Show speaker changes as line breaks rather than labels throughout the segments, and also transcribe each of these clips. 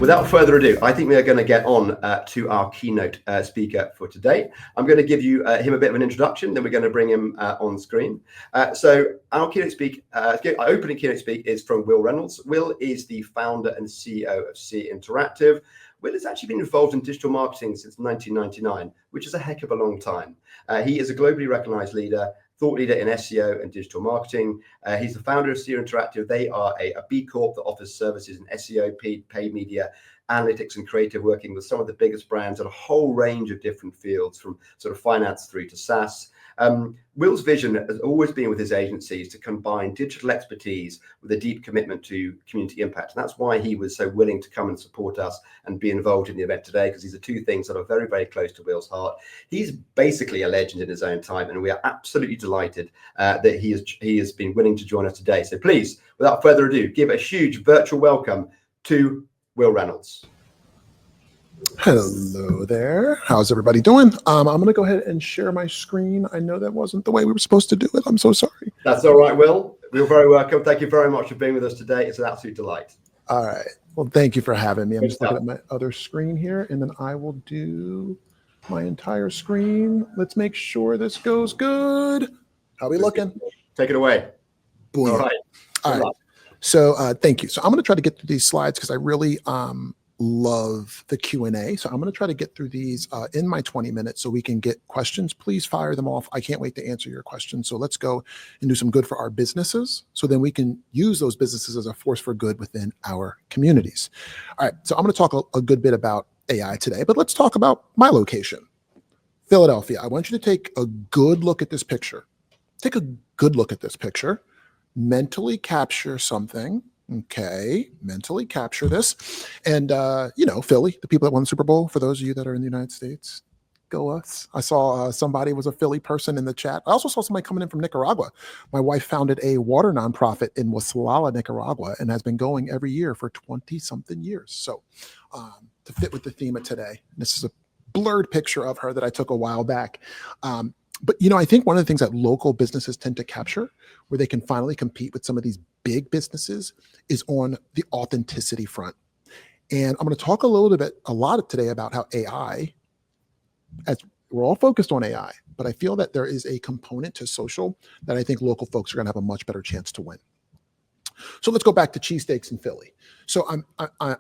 without further ado, I think we are going to get on to our keynote speaker for today. I'm going to give you him a bit of an introduction, then we're going to bring him on screen. So our keynote speak, our opening keynote speak is from Wil Reynolds. Wil is the founder and CEO of Seer Interactive. Wil has actually been involved in digital marketing since 1999, which is a heck of a long time. He is a globally recognized thought leader in SEO and digital marketing. He's the founder of Seer Interactive. They are a B Corp that offers services in SEO, paid media, analytics, and creative, working with some of the biggest brands in a whole range of different fields, from sort of finance through to SaaS. Wil's vision has always been with his agencies to combine digital expertise with a deep commitment to community impact. And that's why he was so willing to come and support us and be involved in the event today, because these are two things that are very, very close to Wil's heart. He's basically a legend in his own time, and we are absolutely delighted that he has been willing to join us today. So please, without further ado, give a huge virtual welcome to Wil Reynolds.
Hello there. How's everybody doing? I'm going to go ahead and share my screen. I know that wasn't the way we were supposed to do it. I'm so sorry.
That's all right, Wil. You're very welcome. Thank you very much for being with us today. It's an absolute delight.
All right. Well, thank you for having me. I'm just looking at my other screen here, and then I will do my entire screen. Let's make sure this goes good. How are we looking?
Take it away.
Boom.
All right.
All right. So thank you. So I'm going to try to get through these slides because I really love the Q&A. So I'm going to try to get through these in my 20 minutes so we can get questions. Please fire them off. I can't wait to answer your questions. So let's go and do some good for our businesses, so then we can use those businesses as a force for good within our communities. All right. So I'm going to talk a good bit about AI today, but let's talk about my location, Philadelphia. I want you to take a good look at this picture. Take a good look at this picture. Mentally capture something. Okay, mentally capture this. And, Philly, the people that won the Super Bowl, for those of you that are in the United States, go us. I saw somebody was a Philly person in the chat. I also saw somebody coming in from Nicaragua. My wife founded a water nonprofit in Waslala, Nicaragua, and has been going every year for 20-something years. So to fit with the theme of today, this is a blurred picture of her that I took a while back. But, I think one of the things that local businesses tend to capture, where they can finally compete with some of these big businesses, is on the authenticity front. And I'm going to talk a lot today about how AI, as we're all focused on AI, but I feel that there is a component to social that I think local folks are going to have a much better chance to win. So let's go back to cheesesteaks in Philly. So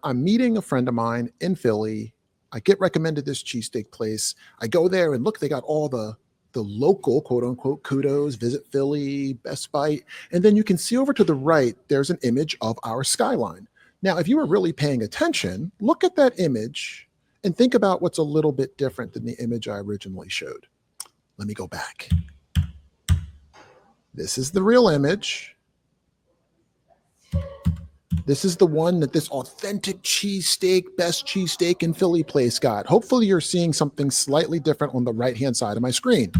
I'm meeting a friend of mine in Philly. I get recommended this cheesesteak place. I go there and look, they got all the local, quote unquote, kudos, Visit Philly, Best Bite. And then you can see over to the right, there's an image of our skyline. Now, if you were really paying attention, look at that image and think about what's a little bit different than the image I originally showed. Let me go back. This is the real image. This is the one that this authentic cheesesteak, best cheesesteak in Philly place got. Hopefully you're seeing something slightly different on the right-hand side of my screen.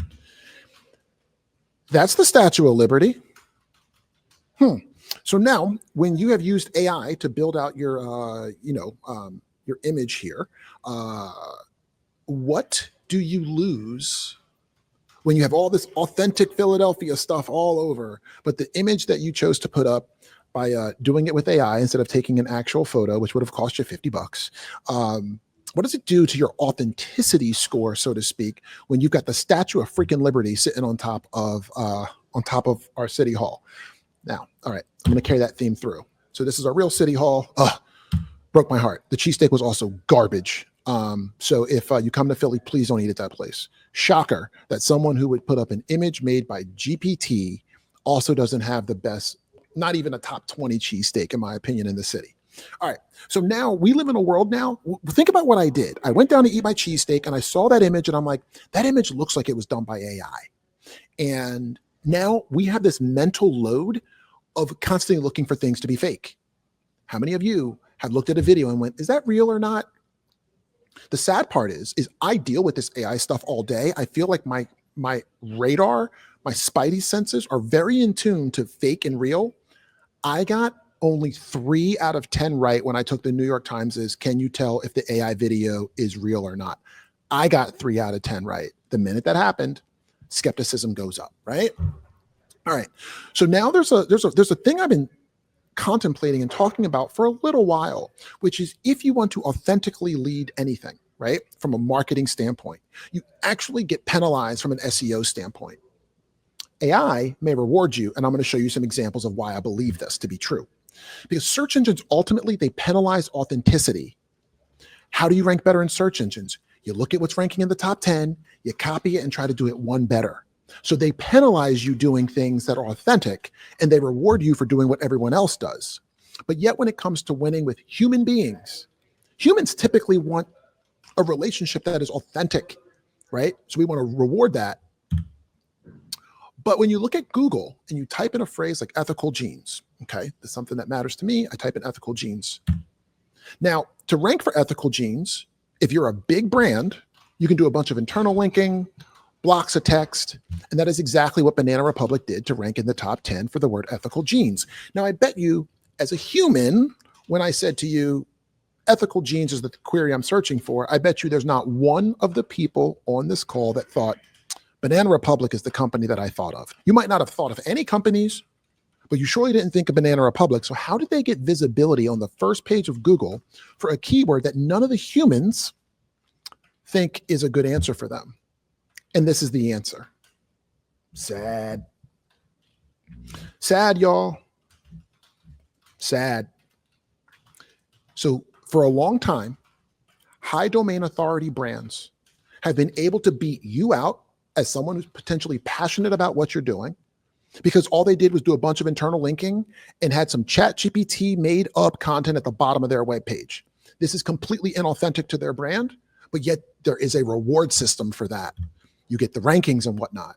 That's the Statue of Liberty. So now, when you have used AI to build out your image here, what do you lose when you have all this authentic Philadelphia stuff all over, but the image that you chose to put up by doing it with AI instead of taking an actual photo, which would have cost you $50. What does it do to your authenticity score, so to speak, when you've got the Statue of freaking Liberty sitting on top of our city hall? Now, all right, I'm going to carry that theme through. So this is our real city hall. Broke my heart. The cheesesteak was also garbage. So if you come to Philly, please don't eat at that place. Shocker that someone who would put up an image made by GPT also doesn't have the best, not even a top 20 cheesesteak, in my opinion, in the city. All right. So now we live in a world now. Think about what I did. I went down to eat my cheesesteak and I saw that image and I'm like, that image looks like it was done by AI. And now we have this mental load of constantly looking for things to be fake. How many of you have looked at a video and went, is that real or not? The sad part is I deal with this AI stuff all day. I feel like my radar, my spidey senses are very in tune to fake and real. I got only 3 out of 10 right when I took the New York Times' can you tell if the AI video is real or not? I got 3 out of 10 right. The minute that happened, skepticism goes up, right? All right. So now there's a thing I've been contemplating and talking about for a little while, which is if you want to authentically lead anything, right, from a marketing standpoint, you actually get penalized from an SEO standpoint. AI may reward you, and I'm going to show you some examples of why I believe this to be true. Because search engines, ultimately, they penalize authenticity. How do you rank better in search engines? You look at what's ranking in the top 10, you copy it and try to do it one better. So they penalize you doing things that are authentic, and they reward you for doing what everyone else does. But yet when it comes to winning with human beings, humans typically want a relationship that is authentic, right? So we want to reward that. But when you look at Google and you type in a phrase like ethical jeans, okay, that's something that matters to me. I type in ethical jeans. Now, to rank for ethical jeans, if you're a big brand, you can do a bunch of internal linking, blocks of text, and that is exactly what Banana Republic did to rank in the top 10 for the word ethical jeans. Now, I bet you, as a human, when I said to you, ethical jeans is the query I'm searching for, I bet you there's not one of the people on this call that thought, Banana Republic is the company that I thought of. You might not have thought of any companies, but you surely didn't think of Banana Republic. So how did they get visibility on the first page of Google for a keyword that none of the humans think is a good answer for them? And this is the answer. Sad. Sad, y'all. Sad. So for a long time, high domain authority brands have been able to beat you out as someone who's potentially passionate about what you're doing, because all they did was do a bunch of internal linking and had some ChatGPT made up content at the bottom of their web page. This is completely inauthentic to their brand, but yet there is a reward system for that. You get the rankings and whatnot.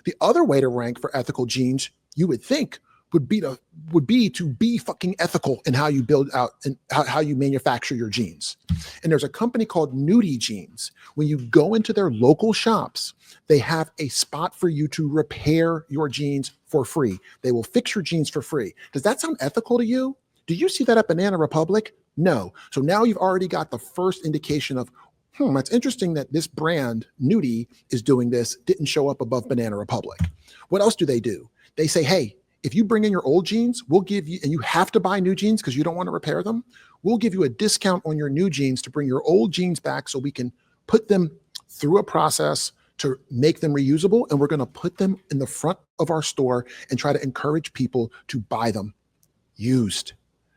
The other way to rank for ethical jeans, you would think, would be to be fucking ethical in how you build out and how you manufacture your jeans. And there's a company called Nudie Jeans. When you go into their local shops, they have a spot for you to repair your jeans for free. They will fix your jeans for free. Does that sound ethical to you? Do you see that at Banana Republic? No. So now you've already got the first indication of, that's interesting that this brand, Nudie, is doing this, didn't show up above Banana Republic. What else do? They say, hey, if you bring in your old jeans, we'll give you, and you have to buy new jeans because you don't want to repair them, we'll give you a discount on your new jeans to bring your old jeans back so we can put them through a process to make them reusable, and we're going to put them in the front of our store and try to encourage people to buy them used.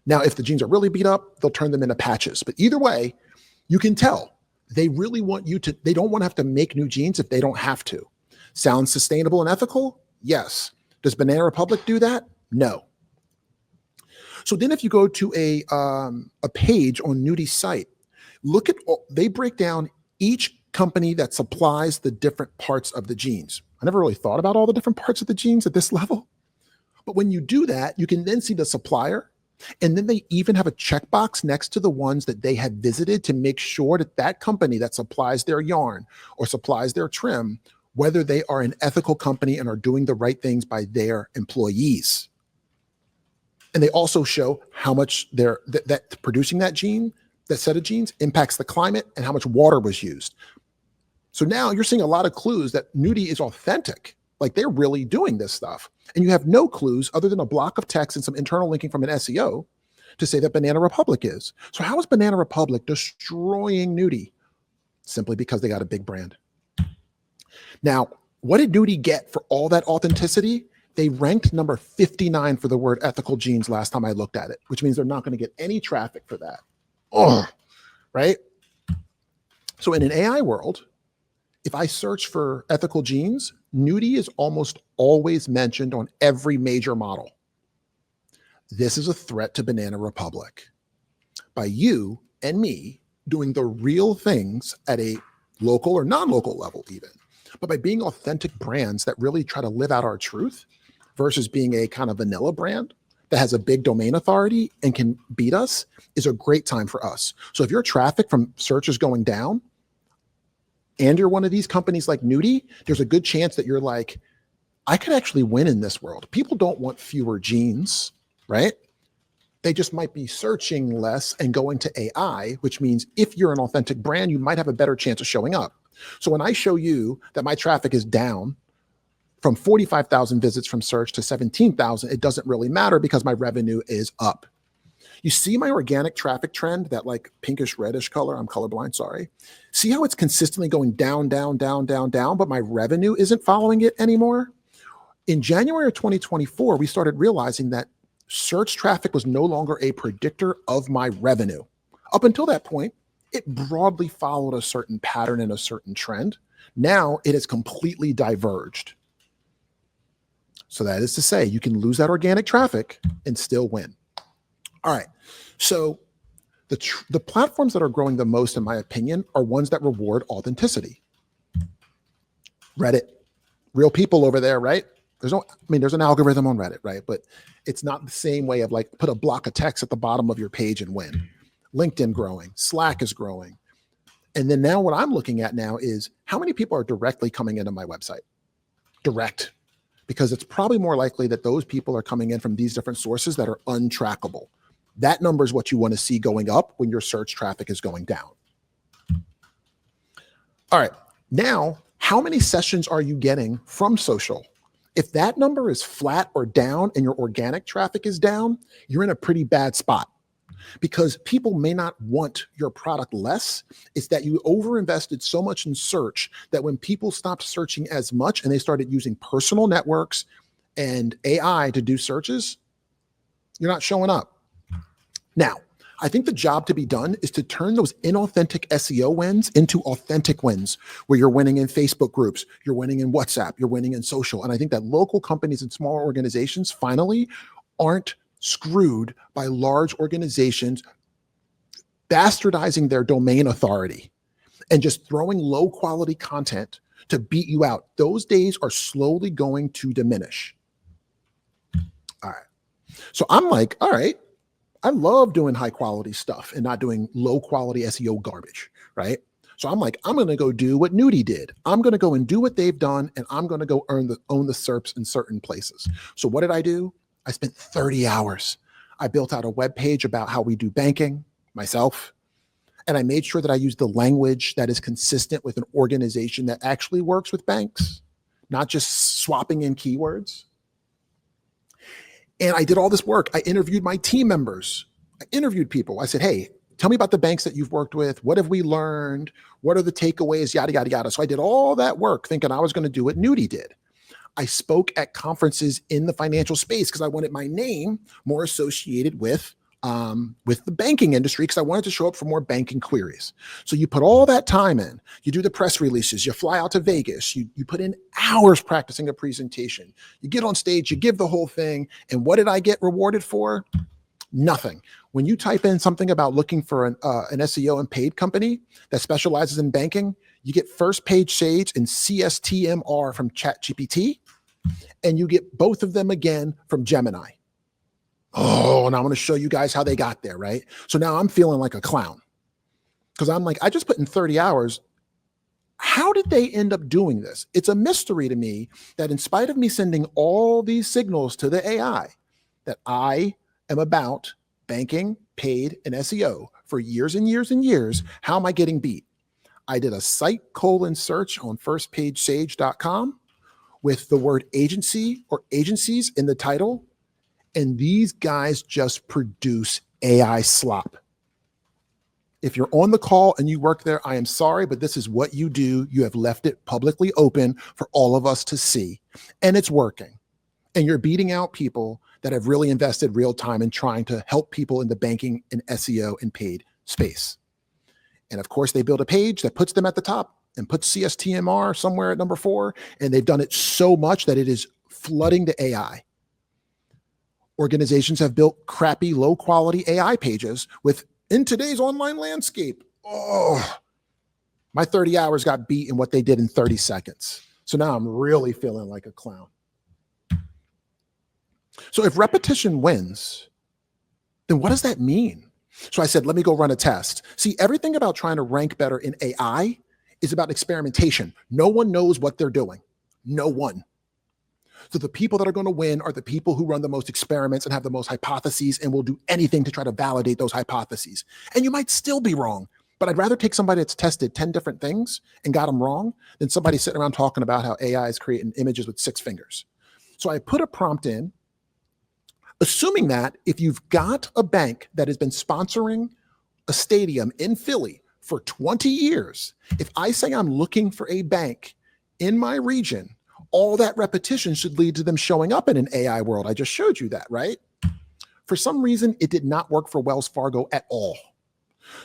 Now, if the jeans are really beat up, they'll turn them into patches. But either way, you can tell they really want you to, they don't want to have to make new jeans if they don't have to. Sounds sustainable and ethical? Yes. Does Banana Republic do that? No. So then if you go to a page on Nudie's site, look at, they break down each company that supplies the different parts of the jeans. I never really thought about all the different parts of the jeans at this level. But when you do that, you can then see the supplier, and then they even have a checkbox next to the ones that they had visited to make sure that that company that supplies their yarn or supplies their trim, whether they are an ethical company and are doing the right things by their employees. And they also show how much that producing that set of jeans impacts the climate and how much water was used. So now you're seeing a lot of clues that Nudie is authentic. Like they're really doing this stuff. And you have no clues other than a block of text and some internal linking from an SEO to say that Banana Republic is. So how is Banana Republic destroying Nudie? Simply because they got a big brand. Now, what did Nudie get for all that authenticity? They ranked number 59 for the word ethical jeans last time I looked at it, which means they're not going to get any traffic for that. Right? So in an AI world, if I search for ethical jeans, Nudie is almost always mentioned on every major model. This is a threat to Banana Republic. By you and me doing the real things at a local or non-local level even, but by being authentic brands that really try to live out our truth versus being a kind of vanilla brand that has a big domain authority and can beat us, is a great time for us. So if your traffic from search is going down and you're one of these companies like Nudie, there's a good chance that you're like, I could actually win in this world. People don't want fewer jeans, right? They just might be searching less and going to AI, which means if you're an authentic brand, you might have a better chance of showing up. So when I show you that my traffic is down from 45,000 visits from search to 17,000, it doesn't really matter because my revenue is up. You see my organic traffic trend, that like pinkish reddish color, I'm colorblind, sorry. See how it's consistently going down, down, down, down, down, but my revenue isn't following it anymore? In January of 2024, we started realizing that search traffic was no longer a predictor of my revenue. Up until that point, it broadly followed a certain pattern and a certain trend. Now it has completely diverged. So that is to say, you can lose that organic traffic and still win. All right. So the platforms that are growing the most, in my opinion, are ones that reward authenticity. Reddit, real people over there, right? There's an algorithm on Reddit, right? But it's not the same way of like put a block of text at the bottom of your page and win. LinkedIn growing, Slack is growing. And then now what I'm looking at now is how many people are directly coming into my website? Direct. Because it's probably more likely that those people are coming in from these different sources that are untrackable. That number is what you want to see going up when your search traffic is going down. All right. Now, how many sessions are you getting from social? If that number is flat or down and your organic traffic is down, you're in a pretty bad spot. Because people may not want your product less. It's that you overinvested so much in search that when people stopped searching as much and they started using personal networks and AI to do searches, you're not showing up. Now, I think the job to be done is to turn those inauthentic SEO wins into authentic wins, where you're winning in Facebook groups, you're winning in WhatsApp, you're winning in social. And I think that local companies and smaller organizations finally aren't screwed by large organizations bastardizing their domain authority and just throwing low quality content to beat you out. Those days are slowly going to diminish. All right. So I'm like, all right, I love doing high quality stuff and not doing low quality SEO garbage, right? So I'm like, I'm going to go do what Nudie did. I'm going to go and do what they've done, and I'm going to go own the SERPs in certain places. So what did I do? I spent 30 hours. I built out a web page about how we do banking myself. And I made sure that I used the language that is consistent with an organization that actually works with banks, not just swapping in keywords. And I did all this work. I interviewed my team members. I interviewed people. I said, hey, tell me about the banks that you've worked with. What have we learned? What are the takeaways? Yada, yada, yada. So I did all that work thinking I was going to do what Nudie did. I spoke at conferences in the financial space because I wanted my name more associated with the banking industry, because I wanted to show up for more banking queries. So you put all that time in, you do the press releases, you fly out to Vegas, you put in hours practicing a presentation, you get on stage, you give the whole thing. And what did I get rewarded for? Nothing. When you type in something about looking for an SEO and paid company that specializes in banking, you get first page Sage and CSTMR from ChatGPT, and you get both of them again from Gemini. Oh, and I'm going to show you guys how they got there, right? So now I'm feeling like a clown because I'm like, I just put in 30 hours. How did they end up doing this? It's a mystery to me that in spite of me sending all these signals to the AI that I am about banking, paid, and SEO for years and years and years, how am I getting beat? I did a site search on firstpagesage.com with the word agency or agencies in the title. And these guys just produce AI slop. If you're on the call and you work there, I am sorry, but this is what you do. You have left it publicly open for all of us to see, and it's working. And you're beating out people that have really invested real time in trying to help people in the banking and SEO and paid space. And of course, they build a page that puts them at the top and puts CSTMR somewhere at number 4. And they've done it so much that it is flooding the AI. Organizations have built crappy, low quality AI pages with in today's online landscape. Oh, my 30 hours got beat in what they did in 30 seconds. So now I'm really feeling like a clown. So if repetition wins, then what does that mean? So I said, let me go run a test. See, everything about trying to rank better in AI is about experimentation. No one knows what they're doing. No one. So the people that are going to win are the people who run the most experiments and have the most hypotheses and will do anything to try to validate those hypotheses. And you might still be wrong, But I'd rather take somebody that's tested 10 different things and got them wrong than somebody sitting around talking about how AI is creating images with 6 fingers. So I put a prompt in, assuming that if you've got a bank that has been sponsoring a stadium in Philly for 20 years, if I say I'm looking for a bank in my region, all that repetition should lead to them showing up in an AI world. I just showed you that, right? For some reason, it did not work for Wells Fargo at all.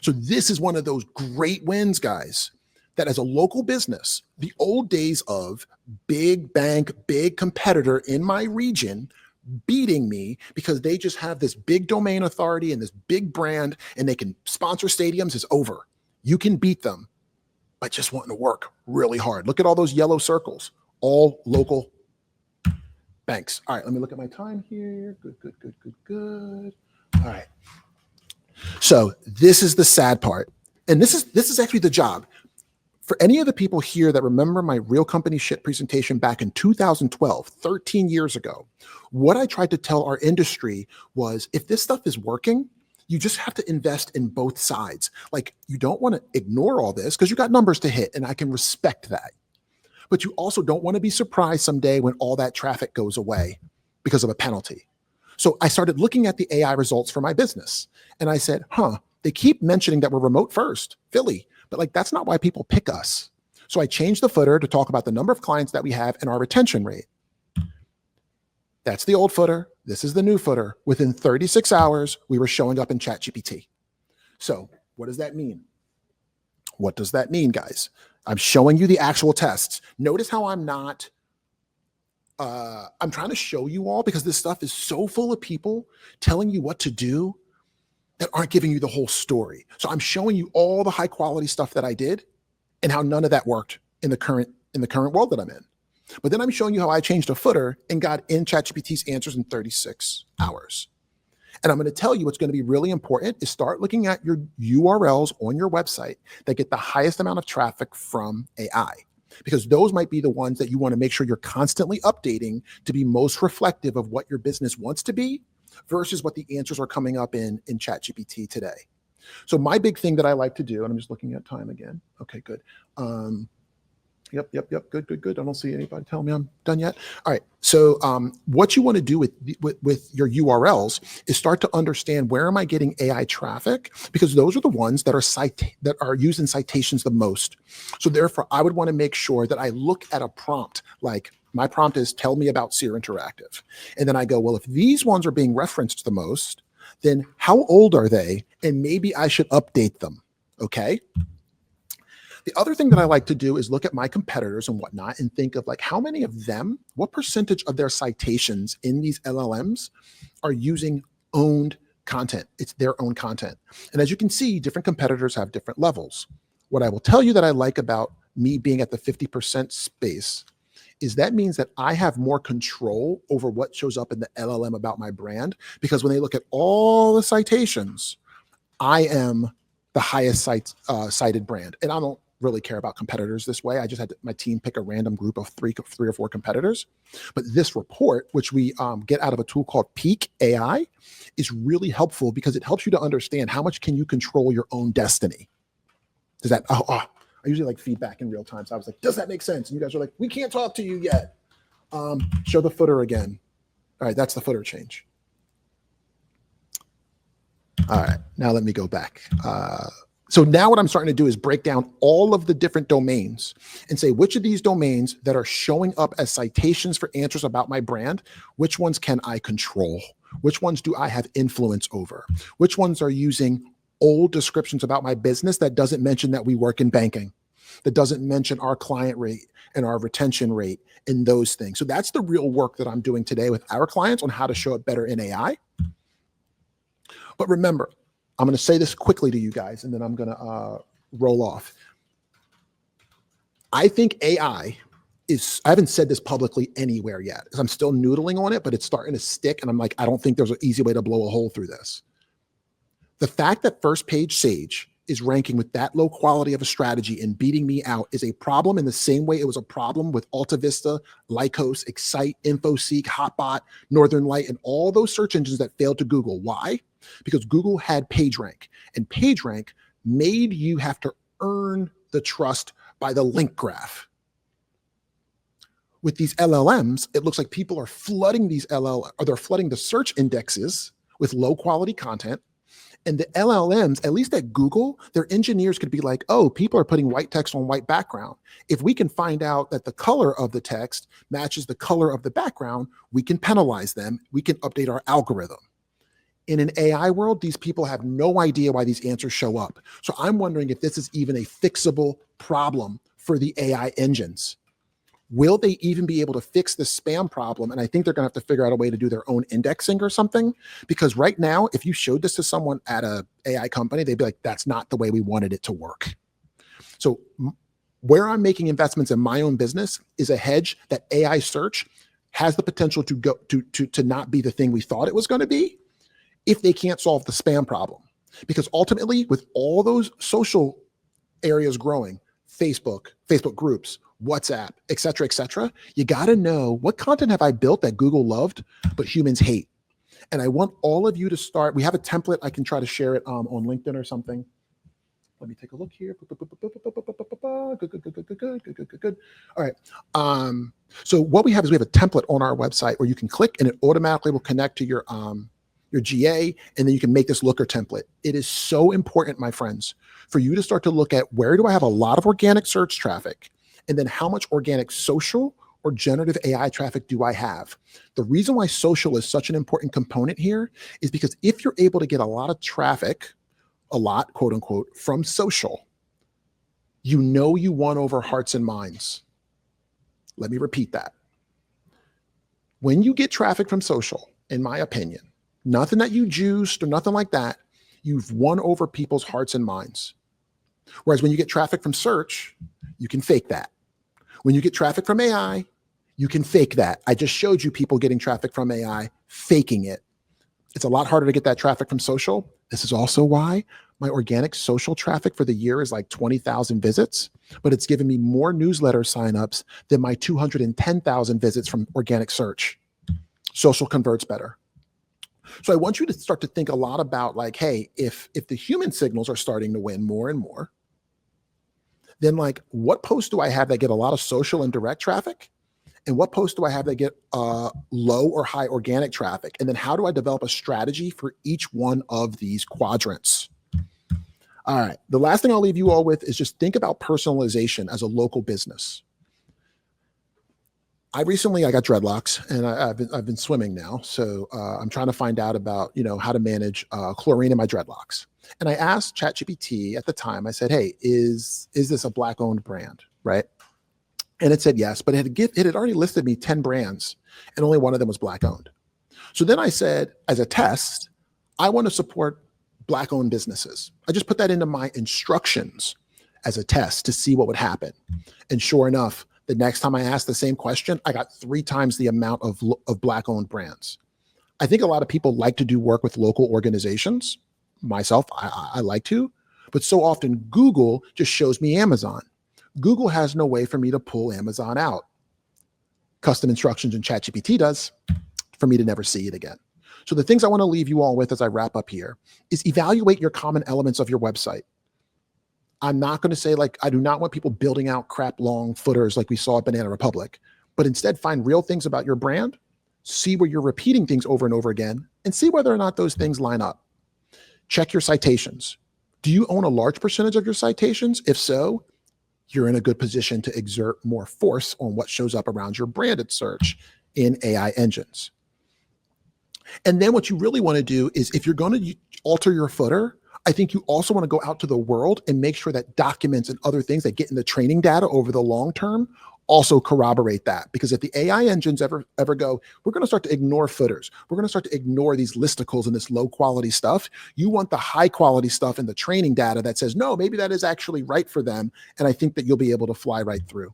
So this is one of those great wins, guys, that as a local business, the old days of big bank, big competitor in my region beating me because they just have this big domain authority and this big brand and they can sponsor stadiums is over. You can beat them by just wanting to work really hard. Look at all those yellow circles, all local banks. All right, let me look at my time here. Good. All right. So this is the sad part. And this is actually the job. For any of the people here that remember my real company shit presentation back in 2012, 13 years ago, what I tried to tell our industry was if this stuff is working, you just have to invest in both sides. Like you don't want to ignore all this because you got numbers to hit and I can respect that. But you also don't want to be surprised someday when all that traffic goes away because of a penalty. So I started looking at the AI results for my business and I said, they keep mentioning that we're remote first, Philly. But like, that's not why people pick us. So I changed the footer to talk about the number of clients that we have and our retention rate. That's the old footer. This is the new footer. Within 36 hours, we were showing up in ChatGPT. So what does that mean? What does that mean, guys? I'm showing you the actual tests. Notice how I'm not, I'm trying to show you all because this stuff is so full of people telling you what to do that aren't giving you the whole story. So I'm showing you all the high quality stuff that I did and how none of that worked in the current world that I'm in. But then I'm showing you how I changed a footer and got in ChatGPT's answers in 36 hours. And I'm going to tell you what's going to be really important is start looking at your URLs on your website that get the highest amount of traffic from AI, because those might be the ones that you want to make sure you're constantly updating to be most reflective of what your business wants to be versus what the answers are coming up in ChatGPT today. So my big thing that I like to do, and I'm just looking at time again. Okay, good. Yep. Good. I don't see anybody telling me I'm done yet. All right. So what you want to do with your URLs is start to understand where am I getting AI traffic, because those are the ones that are used in citations the most. So therefore, I would want to make sure that I look at a prompt like my prompt is tell me about Seer Interactive. And then I go, well, if these ones are being referenced the most, then how old are they? And maybe I should update them. Okay. The other thing that I like to do is look at my competitors and whatnot and think of like how many of them, what percentage of their citations in these LLMs are using owned content. It's their own content. And as you can see, different competitors have different levels. What I will tell you that I like about me being at the 50% space is that means that I have more control over what shows up in the LLM about my brand, because when they look at all the citations, I am the highest cited brand. And I don't really care about competitors this way. I just had my team pick a random group of three or four competitors. But this report, which we get out of a tool called Peak AI, is really helpful because it helps you to understand how much can you control your own destiny. Does that, I usually like feedback in real time. So I was like, does that make sense? And you guys are like, we can't talk to you yet. Show the footer again. All right, that's the footer change. All right, now let me go back. So now what I'm starting to do is break down all of the different domains and say which of these domains that are showing up as citations for answers about my brand, which ones can I control? Which ones do I have influence over? Which ones are using old descriptions about my business that doesn't mention that we work in banking, that doesn't mention our client rate and our retention rate and those things. So that's the real work that I'm doing today with our clients on how to show it better in AI. But remember, I'm going to say this quickly to you guys, and then I'm going to roll off. I think AI is, I haven't said this publicly anywhere yet, because I'm still noodling on it, but it's starting to stick. And I'm like, I don't think there's an easy way to blow a hole through this. The fact that First Page Sage is ranking with that low quality of a strategy and beating me out is a problem in the same way it was a problem with Alta Vista, Lycos, Excite, InfoSeek, Hotbot, Northern Light, and all those search engines that failed to Google. Why? Because Google had PageRank, and PageRank made you have to earn the trust by the link graph. With these LLMs, it looks like people are flooding they're flooding the search indexes with low quality content. And the LLMs, at least at Google, their engineers could be like, oh, people are putting white text on white background. If we can find out that the color of the text matches the color of the background, we can penalize them. We can update our algorithm. In an AI world, these people have no idea why these answers show up. So I'm wondering if this is even a fixable problem for the AI engines. Will they even be able to fix the spam problem? And I think they're going to have to figure out a way to do their own indexing or something. Because right now, if you showed this to someone at a AI company, they'd be like, that's not the way we wanted it to work. So where I'm making investments in my own business is a hedge that AI search has the potential to go to not be the thing we thought it was going to be if they can't solve the spam problem. Because ultimately, with all those social areas growing, Facebook groups, WhatsApp, et cetera, you got to know what content have I built that Google loved, but humans hate. And I want all of you to start. We have a template. I can try to share it on LinkedIn or something. Let me take a look here. Good. All right. So what we have is we have a template on our website where you can click and it automatically will connect to your GA, and then you can make this looker template. It is so important, my friends, for you to start to look at where do I have a lot of organic search traffic, and then how much organic social or generative AI traffic do I have? The reason why social is such an important component here is because if you're able to get a lot of traffic, a lot, quote unquote, from social, you know you won over hearts and minds. Let me repeat that. When you get traffic from social, in my opinion, nothing that you juiced or nothing like that, you've won over people's hearts and minds. Whereas when you get traffic from search, you can fake that. When you get traffic from AI, you can fake that. I just showed you people getting traffic from AI, faking it. It's a lot harder to get that traffic from social. This is also why my organic social traffic for the year is like 20,000 visits, but it's given me more newsletter signups than my 210,000 visits from organic search. Social converts better. So I want you to start to think a lot about like, hey, if the human signals are starting to win more and more, then like what posts do I have that get a lot of social and direct traffic? And what posts do I have that get low or high organic traffic? And then how do I develop a strategy for each one of these quadrants? All right. The last thing I'll leave you all with is just think about personalization as a local business. I got dreadlocks, and I've been swimming now, so I'm trying to find out about how to manage chlorine in my dreadlocks. And I asked ChatGPT at the time. I said, "Hey, is this a Black-owned brand?" Right? And it said yes, but it had already listed me 10 brands, and only one of them was Black-owned. So then I said, as a test, I want to support Black-owned businesses. I just put that into my instructions as a test to see what would happen, and sure enough. The next time I asked the same question, I got 3 times the amount of Black-owned brands. I think a lot of people like to do work with local organizations. Myself, I like to, but so often Google just shows me Amazon. Google has no way for me to pull Amazon out. Custom instructions in ChatGPT does, for me to never see it again. So the things I want to leave you all with as I wrap up here is evaluate your common elements of your website. I'm not going to say I do not want people building out crap long footers like we saw at Banana Republic, but instead find real things about your brand, see where you're repeating things over and over again, and see whether or not those things line up. Check your citations. Do you own a large percentage of your citations? If so, you're in a good position to exert more force on what shows up around your branded search in AI engines. And then what you really want to do is if you're going to alter your footer, I think you also want to go out to the world and make sure that documents and other things that get in the training data over the long term also corroborate that. Because if the AI engines ever go, we're going to start to ignore footers. We're going to start to ignore these listicles and this low quality stuff. You want the high quality stuff in the training data that says, no, maybe that is actually right for them. And I think that you'll be able to fly right through.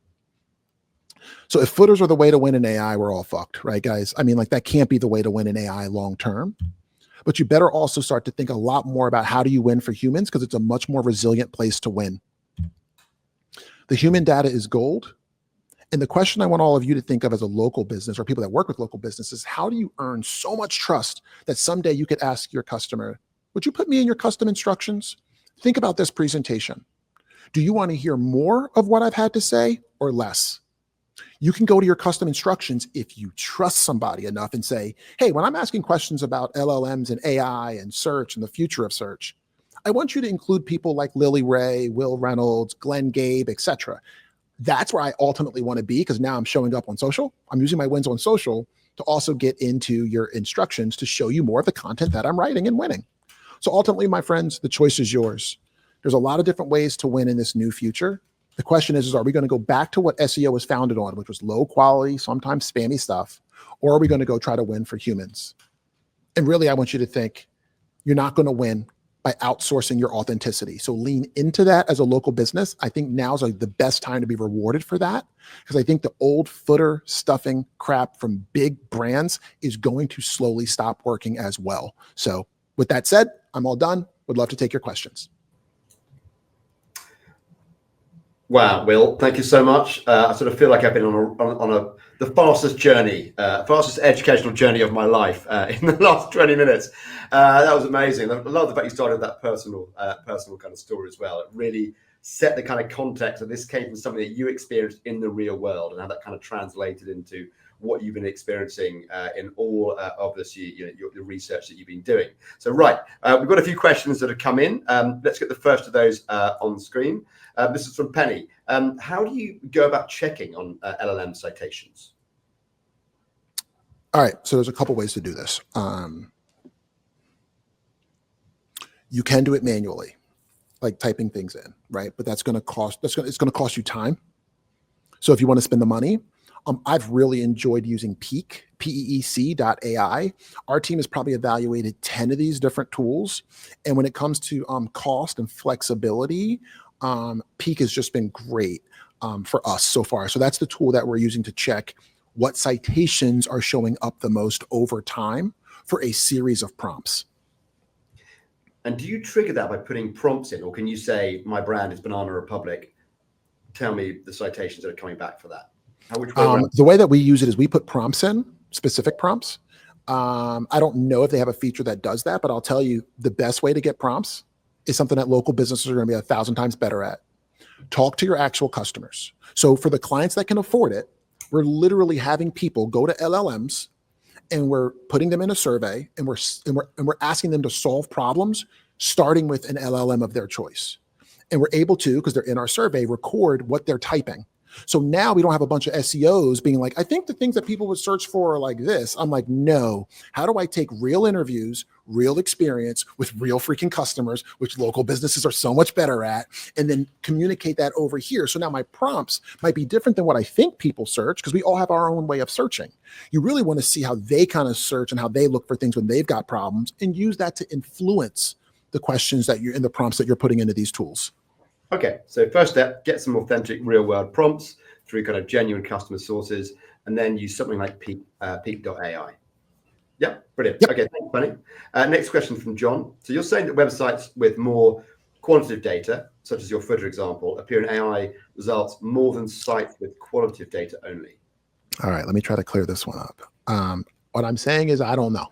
So if footers are the way to win in AI, we're all fucked, right, guys? I mean, that can't be the way to win in AI long term. But you better also start to think a lot more about how do you win for humans, because it's a much more resilient place to win. The human data is gold. And the question I want all of you to think of as a local business or people that work with local businesses, how do you earn so much trust that someday you could ask your customer, would you put me in your custom instructions? Think about this presentation. Do you want to hear more of what I've had to say or less? You can go to your custom instructions if you trust somebody enough and say, hey, when I'm asking questions about LLMs and AI and search and the future of search, I want you to include people like Lily Ray, Wil Reynolds, Glenn Gabe, etc. That's where I ultimately want to be, because now I'm showing up on social. I'm using my wins on social to also get into your instructions to show you more of the content that I'm writing and winning. So ultimately, my friends, the choice is yours. There's a lot of different ways to win in this new future. The question is are we going to go back to what SEO was founded on, which was low quality, sometimes spammy stuff, or are we going to go try to win for humans? And really, I want you to think you're not going to win by outsourcing your authenticity. So lean into that as a local business. I think now's like the best time to be rewarded for that, because I think the old footer stuffing crap from big brands is going to slowly stop working as well. So with that said, I'm all done. Would love to take your questions.
Wow, Wil, thank you so much. I sort of feel like I've been on the fastest journey, fastest educational journey of my life in the last 20 minutes. That was amazing. I love the fact you started with that personal kind of story as well. It really set the kind of context that this came from something that you experienced in the real world, and how that kind of translated into what you've been experiencing in all of this, the research that you've been doing. So, right, we've got a few questions that have come in. Let's get the first of those on screen. This is from Penny. How do you go about checking on LLM citations?
All right, so there's a couple ways to do this. You can do it manually, like typing things in, right? But it's going to cost you time. So if you want to spend the money, I've really enjoyed using Peek, PEEC.ai. Our team has probably evaluated 10 of these different tools. And when it comes to cost and flexibility, Peek has just been great for us so far. So that's the tool that we're using to check what citations are showing up the most over time for a series of prompts.
And do you trigger that by putting prompts in, or can you say, my brand is Banana Republic, tell me the citations that are coming back for that?
The way that we use it is we put prompts in, specific prompts. I don't know if they have a feature that does that, but I'll tell you the best way to get prompts is something that local businesses are going to be 1,000 times better at. Talk to your actual customers. So for the clients that can afford it, we're literally having people go to LLMs and we're putting them in a survey, and we're asking them to solve problems starting with an LLM of their choice. And we're able to, because they're in our survey, record what they're typing. So now we don't have a bunch of SEOs being like, I think the things that people would search for are like this. I'm like, no, how do I take real interviews, real experience with real freaking customers, which local businesses are so much better at, and then communicate that over here? So now my prompts might be different than what I think people search, because we all have our own way of searching. You really want to see how they kind of search and how they look for things when they've got problems, and use that to influence the questions that you're in the prompts that you're putting into these tools.
Okay, so first step, get some authentic real-world prompts through kind of genuine customer sources, and then use something like Peek.ai. Yeah, brilliant. Yep. Okay, thanks, Penny. Next question from John. So you're saying that websites with more quantitative data, such as your footer example, appear in AI results more than sites with qualitative data only.
All right, let me try to clear this one up. What I'm saying is I don't know.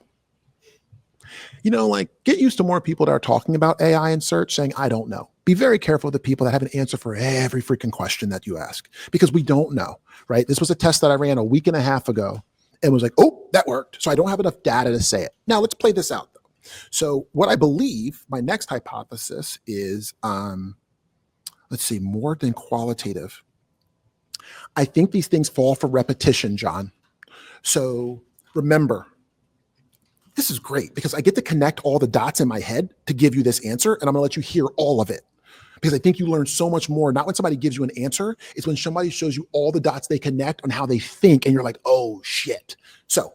Like, get used to more people that are talking about AI and search saying, I don't know. Be very careful of the people that have an answer for every freaking question that you ask, because we don't know, right? This was a test that I ran a week and a half ago and was like, oh, that worked. So I don't have enough data to say it. Now let's play this out though. So what I believe, my next hypothesis is, let's see, more than qualitative. I think these things fall for repetition, John. So remember, this is great because I get to connect all the dots in my head to give you this answer, and I'm gonna let you hear all of it, because I think you learn so much more, not when somebody gives you an answer, it's when somebody shows you all the dots they connect on how they think, and you're like, oh shit. So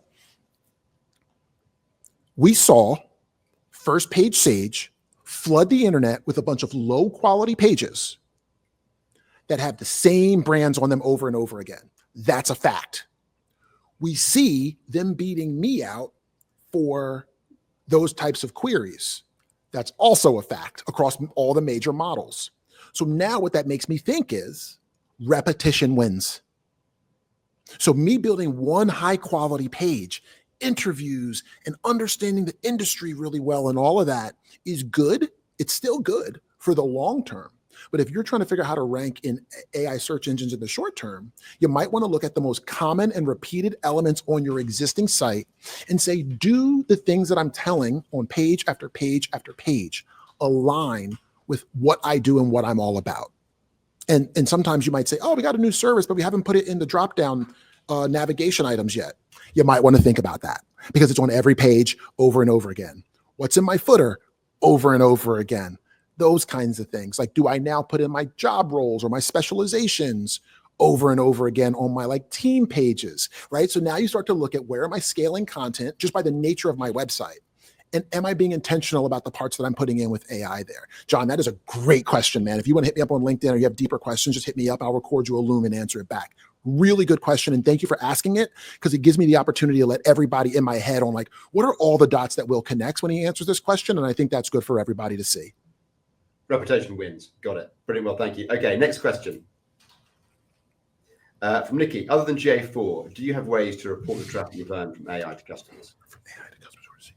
we saw First Page Sage flood the internet with a bunch of low quality pages that have the same brands on them over and over again. That's a fact. We see them beating me out for those types of queries. That's also a fact across all the major models. So now what that makes me think is repetition wins. So me building one high quality page, interviews, and understanding the industry really well and all of that is good. It's still good for the long term. But if you're trying to figure out how to rank in AI search engines in the short term, you might want to look at the most common and repeated elements on your existing site and say, do the things that I'm telling on page after page after page align with what I do and what I'm all about? And sometimes you might say, oh, we got a new service, but we haven't put it in the drop-down navigation items yet. You might want to think about that because it's on every page over and over again. What's in my footer? Over and over again. Those kinds of things. Like, do I now put in my job roles or my specializations over and over again on my like team pages, right? So now you start to look at where am I scaling content just by the nature of my website? And am I being intentional about the parts that I'm putting in with AI there? John, that is a great question, man. If you want to hit me up on LinkedIn or you have deeper questions, just hit me up. I'll record you a Loom and answer it back. Really good question. And thank you for asking it because it gives me the opportunity to let everybody in my head on like, what are all the dots that Will connects when he answers this question? And I think that's good for everybody to see.
Reputation wins. Got it. Brilliant. Well, thank you. Okay, next question. From Nikki. Other than GA4, do you have ways to report the traffic you've earned from AI to customers?
From AI to customers.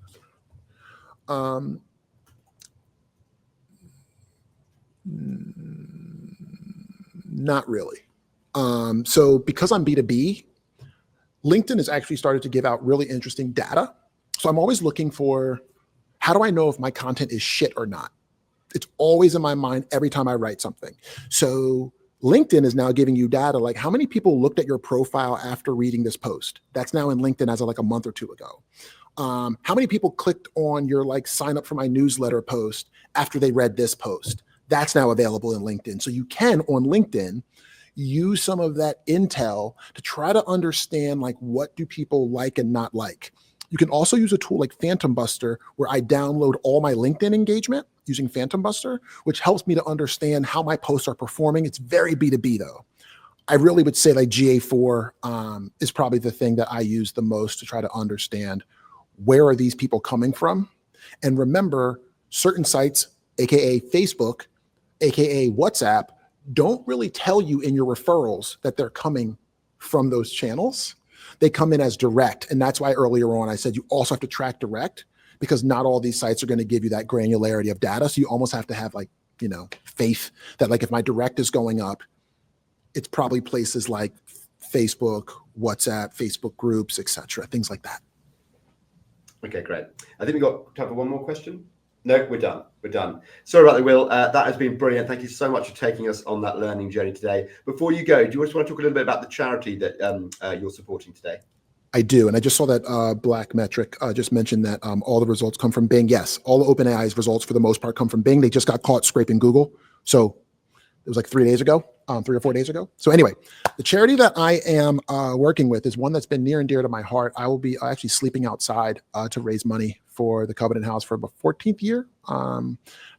Not really. So because I'm B2B, LinkedIn has actually started to give out really interesting data. So I'm always looking for, how do I know if my content is shit or not? It's always in my mind every time I write something. So LinkedIn is now giving you data like how many people looked at your profile after reading this post. That's now in LinkedIn as of like a month or two ago. How many people clicked on your like sign up for my newsletter post after they read this post? That's now available in LinkedIn. So you can on LinkedIn use some of that intel to try to understand like what do people like and not like. You can also use a tool like Phantom Buster where I download all my LinkedIn engagement using Phantom Buster, which helps me to understand how my posts are performing. It's very B2B though. I really would say like GA4 is probably the thing that I use the most to try to understand where are these people coming from. And remember, certain sites, AKA Facebook, AKA WhatsApp, don't really tell you in your referrals that they're coming from those channels. They come in as direct. And that's why earlier on I said you also have to track direct because not all these sites are going to give you that granularity of data. So you almost have to have like, you know, faith that like if my direct is going up, it's probably places like Facebook, WhatsApp, Facebook groups, etc., things like that.
Okay, great. I think we got time for one more question. No, we're done. We're done. Sorry about that, Will. That has been brilliant. Thank you so much for taking us on that learning journey today. Before you go, do you just want to talk a little bit about the charity that you're supporting today?
I do. And I just saw that Black Metric just mentioned that all the results come from Bing. Yes, all the OpenAI's results for the most part come from Bing. They just got caught scraping Google. So it was like 3 days ago, 3 or 4 days ago. So anyway, the charity that I am working with is one that's been near and dear to my heart. I will be actually sleeping outside to raise money for the Covenant House for the 14th year. I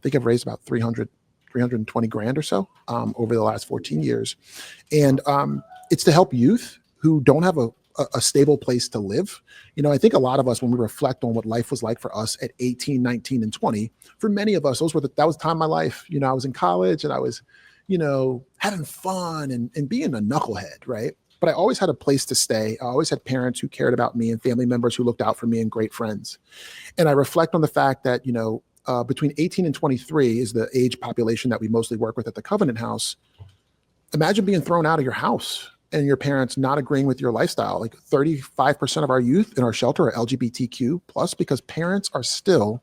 think I've raised about 320 grand or so over the last 14 years. And it's to help youth who don't have a stable place to live. You know, I think a lot of us, when we reflect on what life was like for us at 18, 19, and 20, for many of us, that was the time of my life. You know, I was in college and I was, you know, having fun and being a knucklehead, right? But I always had a place to stay. I always had parents who cared about me and family members who looked out for me and great friends. And I reflect on the fact that, you know, between 18 and 23 is the age population that we mostly work with at the Covenant House. Imagine being thrown out of your house and your parents not agreeing with your lifestyle. Like 35% of our youth in our shelter are LGBTQ plus because parents are still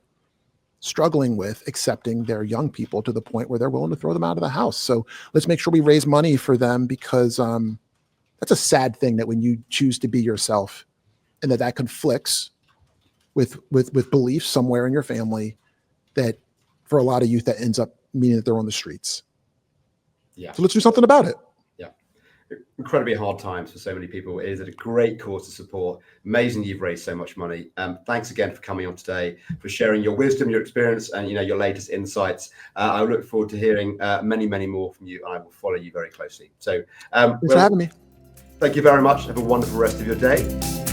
struggling with accepting their young people to the point where they're willing to throw them out of the house. So let's make sure we raise money for them because that's a sad thing that when you choose to be yourself and that conflicts with beliefs somewhere in your family, that for a lot of youth that ends up meaning that they're on the streets.
Yeah.
So let's do something about it.
Yeah. Incredibly hard times for so many people. It is a great cause to support. Amazing you've raised so much money. Thanks again for coming on today, for sharing your wisdom, your experience, and your latest insights. I look forward to hearing many, many more from you. I will follow you very closely. So
thanks for having me.
Thank you very much. Have a wonderful rest of your day.